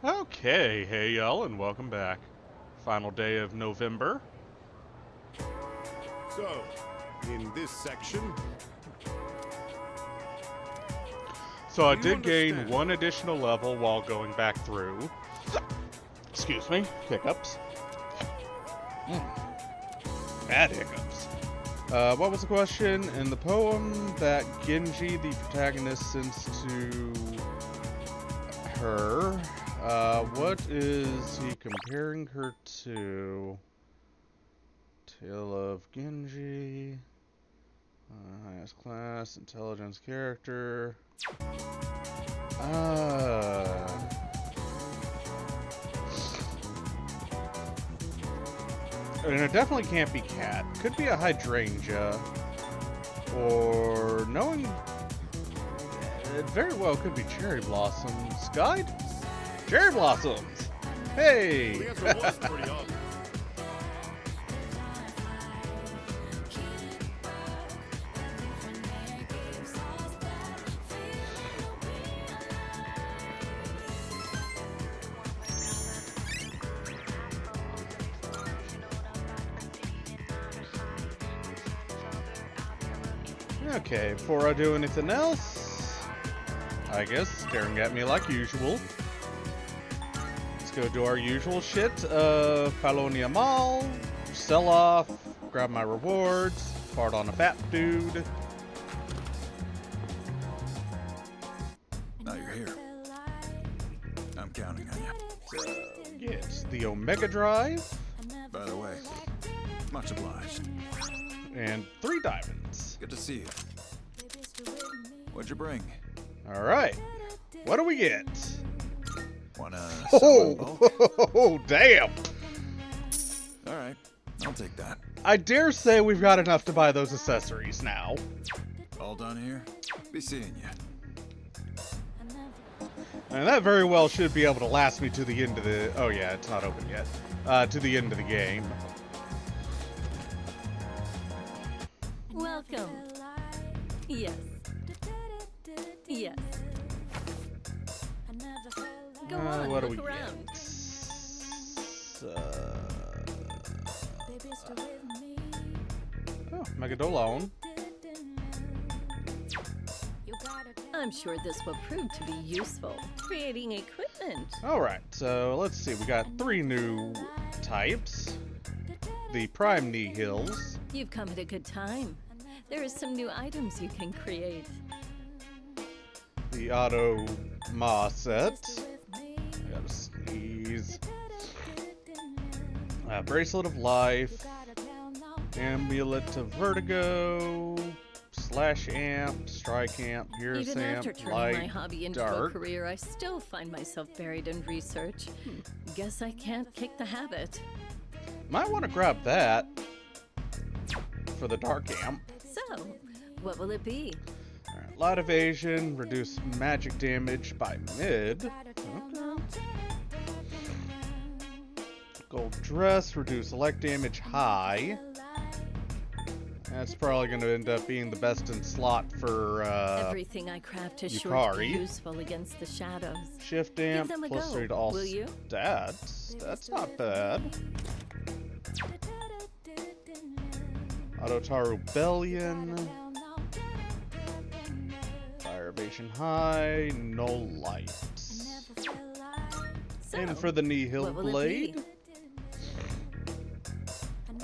Okay, hey y'all, and welcome back. Final day of November. So, in this section, So I Do you did gain understand? one additional level while going back through. Excuse me, hiccups. Bad hiccups. What was the question? In the poem that Genji, the protagonist, sends to her, what is he comparing her to? Tale of Genji. Highest class, intelligence, character. And it definitely can't be cat. Could be a hydrangea. Or knowing... It very well could be cherry blossoms. Guide? Cherry blossoms! Hey! the answer was pretty obvious. Okay, before I do anything else, I guess staring at me like usual. Let's go do our usual shit. Follow Mall, sell off, grab my rewards, fart on a fat dude. Now you're here. I'm counting on you. Get the Omega Drive By the way, much obliged. and 3 diamonds. Good to see you. What'd you bring? Alright, what do we get? Wanna sell in bulk? Oh, damn! All right, I'll take that. I dare say we've got enough to buy those accessories now. All done here? Be seeing you. And that very well should be able to last me to the end of the... Oh yeah, it's not open yet. To the end of the game. Welcome. Yes. Yes. Go on, what do look we around. get? Oh, Megadolone. I'm sure this will prove to be useful. Creating equipment. Alright, so let's see. We got 3 new types. The Prime Nihils. You've come at a good time. There are some new items you can create. The Auto Ma set. I gotta sneeze. Bracelet of Life. Amulet of Vertigo. Slash Amp. Strike Amp. Pierce Even Amp. after turning Light. my hobby into a dark. career, I still find myself buried in research. Guess I can't kick the habit. Might want to grab that. For the Dark Amp. So, what will it be? Alright, light evasion, reduce magic damage by mid. Okay. Gold dress, reduce elect damage high. That's probably going to end up being the best in slot for Everything I craft is sure to be Yukari. useful against the shadows. shift amp, them a plus go, 3 to all will you? stats. That's not bad. Autotar Rebellion. Fire evasion high, no lights. So, And for the Nihil what will it Blade. be?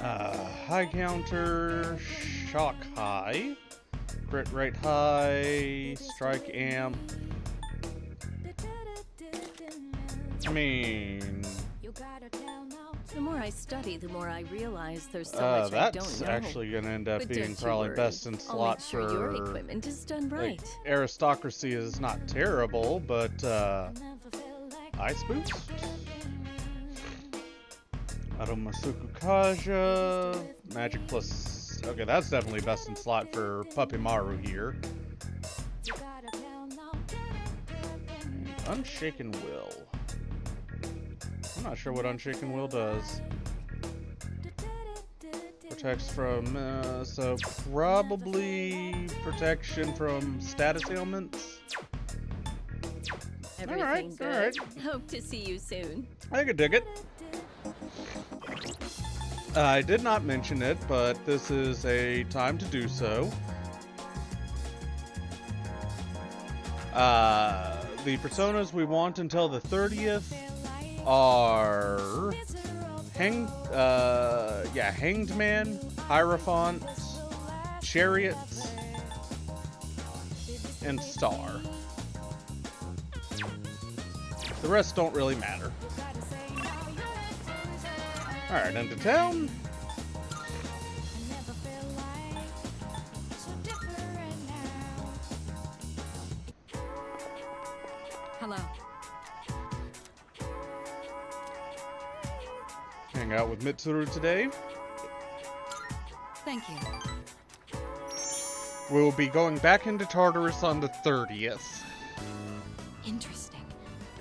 High counter, shock high, crit rate high, strike amp. I mean, The more I study, the more I realize there's so much I don't that's know. actually going to end up But being don't you probably worry. best in I'll slot make sure your for equipment is done like, right. aristocracy is not terrible, but ice boost. Atomasuku Kaja, magic plus. Okay, that's definitely best in slot for Puppy Maru here. And Unshaken Will. I'm not sure what Unshaken Will does. Protects from, so probably protection from status ailments. Everything all good? right. Hope to see you soon. I could dig it. I did not mention it, but this is a time to do so. The personas we want until the 30th are Hanged Man, Hierophant, Chariot, and Star. The rest don't really matter. Alright, into town. Hello. Hang out with Mitsuru today. Thank you. We'll be going back into Tartarus on the 30th. Interesting.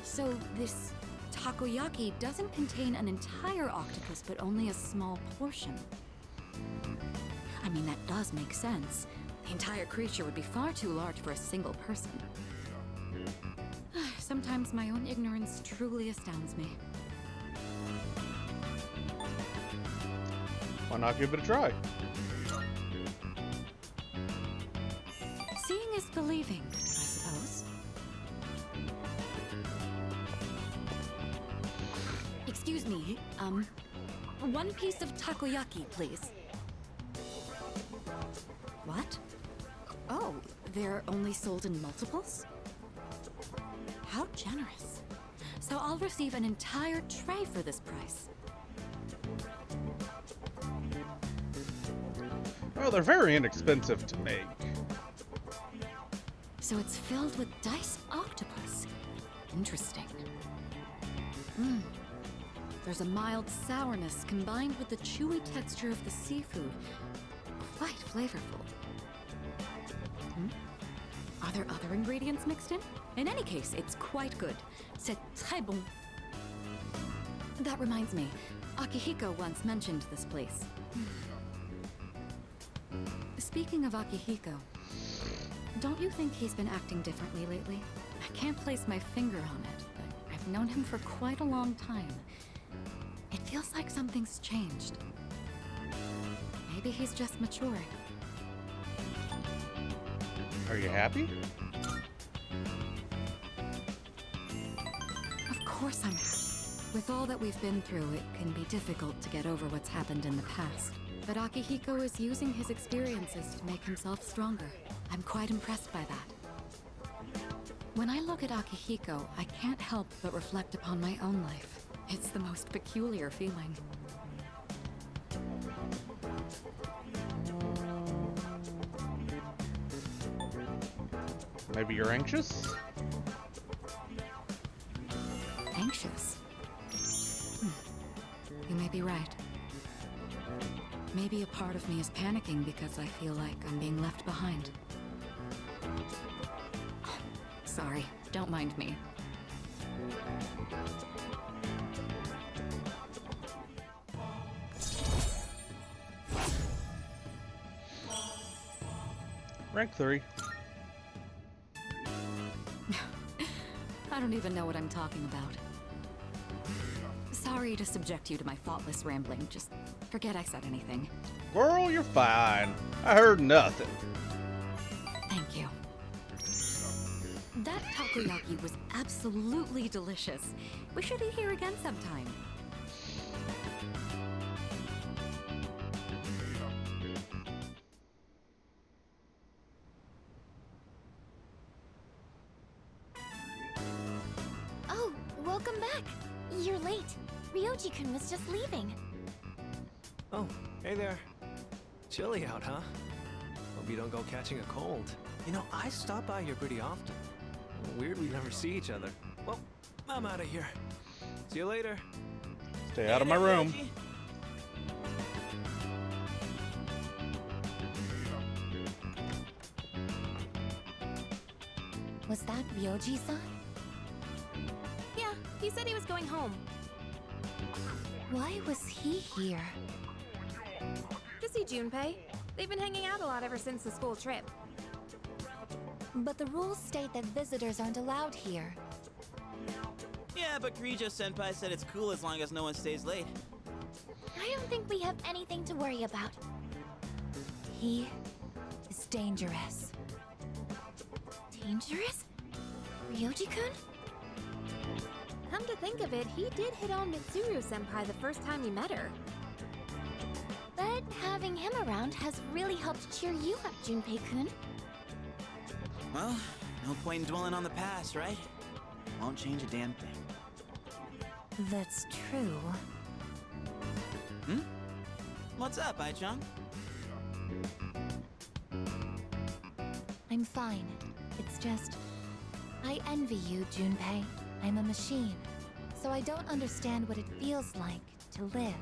So this takoyaki doesn't contain an entire octopus, but only a small portion. I mean, that does make sense. The entire creature would be far too large for a single person. Sometimes my own ignorance truly astounds me. Why not give it a try? Seeing is believing, I suppose. Excuse me, one piece of takoyaki, please. What? Oh, they're only sold in multiples? How generous. So I'll receive an entire tray for this price. Well, they're very inexpensive to make. So it's filled with diced octopus. Interesting. There's a mild sourness combined with the chewy texture of the seafood. Quite flavorful. Are there other ingredients mixed in? In any case, it's quite good. C'est très bon. That reminds me, Akihiko once mentioned this place. Speaking of Akihiko, don't you think he's been acting differently lately? I can't place my finger on it, but I've known him for quite a long time. It feels like something's changed. Maybe he's just maturing. Are you happy? Of course I'm happy. With all that we've been through, it can be difficult to get over what's happened in the past. But Akihiko is using his experiences to make himself stronger. I'm quite impressed by that. When I look at Akihiko, I can't help but reflect upon my own life. It's the most peculiar feeling. Maybe you're anxious? Anxious? You may be right. Maybe a part of me is panicking because I feel like I'm being left behind. Sorry, don't mind me. Rank 3. I don't even know what I'm talking about. Sorry to subject you to my thoughtless rambling. Just forget I said anything. Girl, you're fine. I heard nothing. Thank you. That takoyaki was absolutely delicious. We should eat here again sometime. Oh, welcome back. You're late. Ryoji-kun was just leaving. Oh, hey there. Chilly out, huh? Hope you don't go catching a cold. You know, I stop by here pretty often. Weird we never see each other. Well, I'm out of here. See you later. Stay out of my room. Was that Ryoji-san? Yeah, he said he was going home. Why was he here? To see Junpei. They've been hanging out a lot ever since the school trip. But the rules state that visitors aren't allowed here. Yeah, but Kirijo-senpai said it's cool as long as no one stays late. I don't think we have anything to worry about. He is dangerous. Dangerous? Ryoji-kun? Come to think of it, he did hit on Mitsuru-senpai the first time he met her. But having him around has really helped cheer you up, Junpei-kun. Well, no point in dwelling on the past, right? Won't change a damn thing. That's true. Hmm? What's up, Ai-chan? I'm fine. It's just... I envy you, Junpei. I'm a machine, so I don't understand what it feels like to live.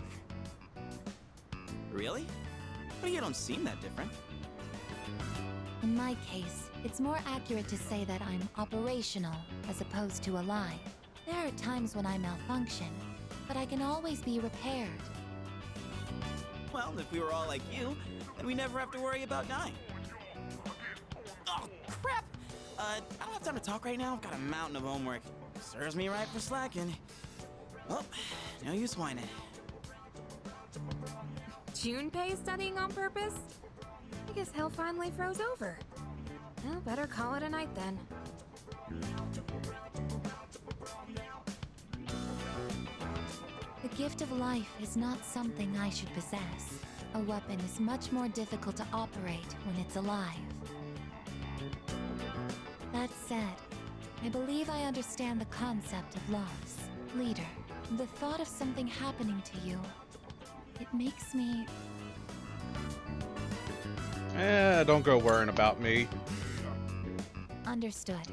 Really? Well, you don't seem that different. In my case, it's more accurate to say that I'm operational as opposed to alive. There are times when I malfunction, but I can always be repaired. Well, if we were all like you, then we never have to worry about dying. Oh, crap! I don't have time to talk right now. I've got a mountain of homework. Serves me right for slacking. Well, no use whining. Junpei studying on purpose? I guess hell finally froze over. Well, better call it a night then. The gift of life is not something I should possess. A weapon is much more difficult to operate when it's alive. That said, I believe I understand the concept of loss. Leader, the thought of something happening to you, it makes me... Don't go worrying about me. Understood.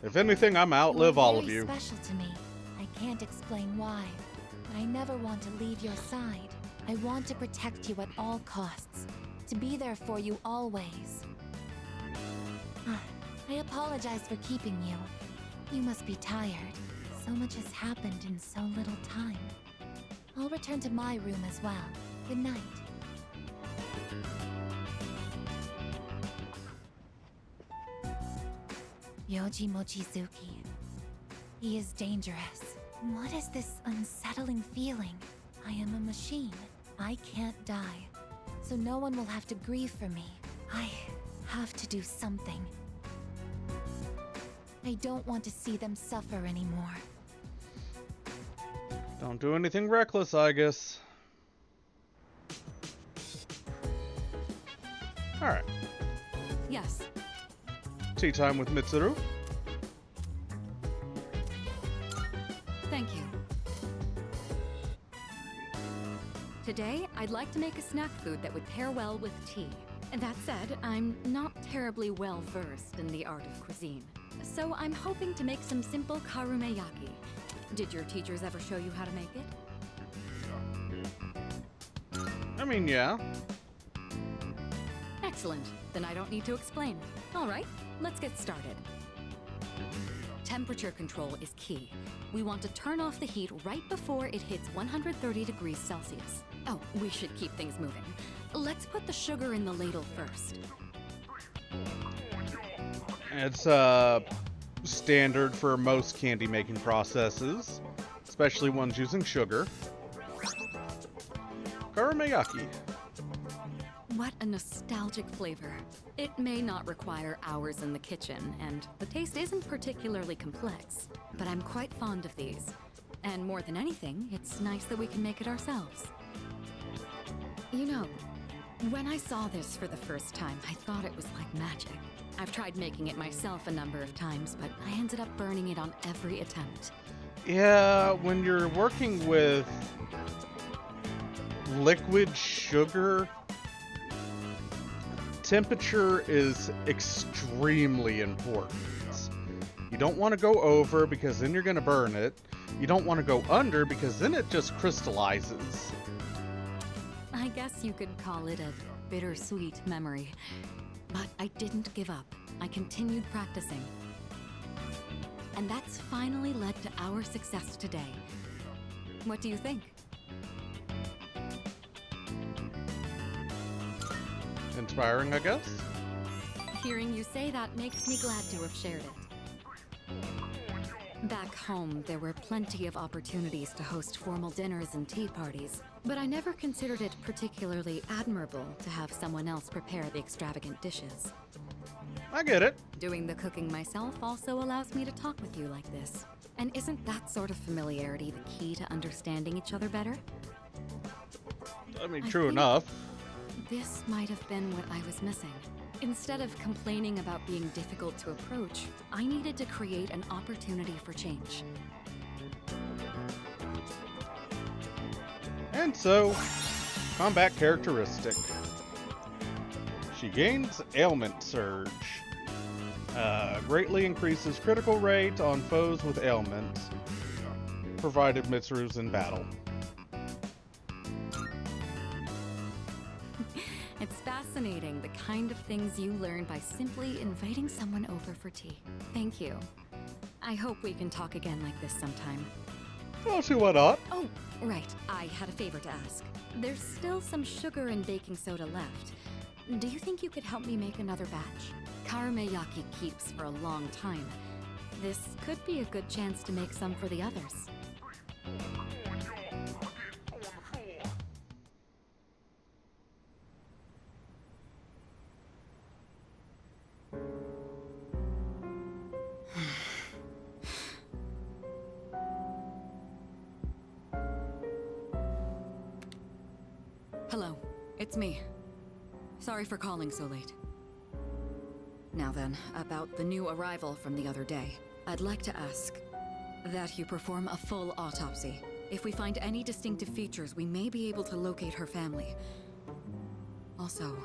If anything, I'm outlive all of you. Very special to me. I can't explain why, but I never want to leave your side. I want to protect you at all costs, to be there for you always. I apologize for keeping you. You must be tired. So much has happened in so little time. I'll return to my room as well. Good night. Yoji Mochizuki. He is dangerous. What is this unsettling feeling? I am a machine. I can't die. So no one will have to grieve for me. I have to do something. I don't want to see them suffer anymore. Don't do anything reckless, I guess. Alright. Yes. Tea time with Mitsuru. Thank you. Today, I'd like to make a snack food that would pair well with tea. That said, I'm not terribly well versed in the art of cuisine. So I'm hoping to make some simple karumeyaki. Did your teachers ever show you how to make it? I mean, yeah. Excellent. Then I don't need to explain. All right, let's get started. Temperature control is key. We want to turn off the heat right before it hits 130 degrees Celsius. Oh, we should keep things moving. Let's put the sugar in the ladle first. It's standard for most candy making processes, especially ones using sugar. Karumeyaki. What a nostalgic flavor. It may not require hours in the kitchen, and the taste isn't particularly complex, but I'm quite fond of these. And more than anything, it's nice that we can make it ourselves. You know, when I saw this for the first time, I thought it was like magic. I've tried making it myself a number of times, but I ended up burning it on every attempt. Yeah, when you're working with liquid sugar, temperature is extremely important. You don't want to go over because then you're going to burn it. You don't want to go under because then it just crystallizes. I guess you could call it a bittersweet memory. But I didn't give up. I continued practicing. And that's finally led to our success today. What do you think? Inspiring, I guess? Hearing you say that makes me glad to have shared it. Back home, there were plenty of opportunities to host formal dinners and tea parties, but I never considered it particularly admirable to have someone else prepare the extravagant dishes. I get it. Doing the cooking myself also allows me to talk with you like this. And isn't that sort of familiarity the key to understanding each other better? I mean, I true think enough. This might have been what I was missing. Instead of complaining about being difficult to approach, I needed to create an opportunity for change. And so, combat characteristic. She gains ailment surge. Greatly increases critical rate on foes with ailment, provided Mitsuru's in battle. It's fascinating the kind of things you learn by simply inviting someone over for tea. Thank you. I hope we can talk again like this sometime. Well, see why not? Oh, right. I had a favor to ask. There's still some sugar and baking soda left. Do you think you could help me make another batch? Karameyaki keeps for a long time. This could be a good chance to make some for the others. Hello, it's me. Sorry for calling so late. Now then, about the new arrival from the other day. I'd like to ask that you perform a full autopsy. If we find any distinctive features, we may be able to locate her family. Also,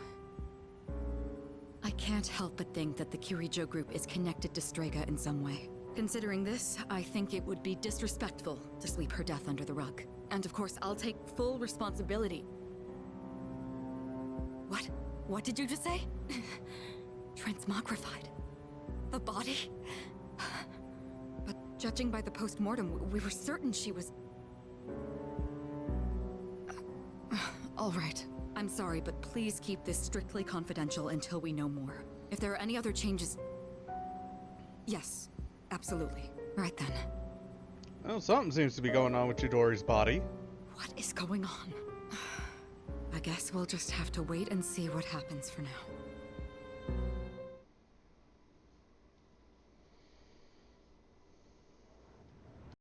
I can't help but think that the Kirijo group is connected to Strega in some way. Considering this, I think it would be disrespectful to sweep her death under the rug. And of course, I'll take full responsibility. What? What did you just say? Transmogrified. The body? But judging by the post-mortem, we were certain she was... All right. I'm sorry, but please keep this strictly confidential until we know more. If there are any other changes... Yes, absolutely. Right then. Well, something seems to be going on with Chidori's body. What is going on? I guess we'll just have to wait and see what happens for now.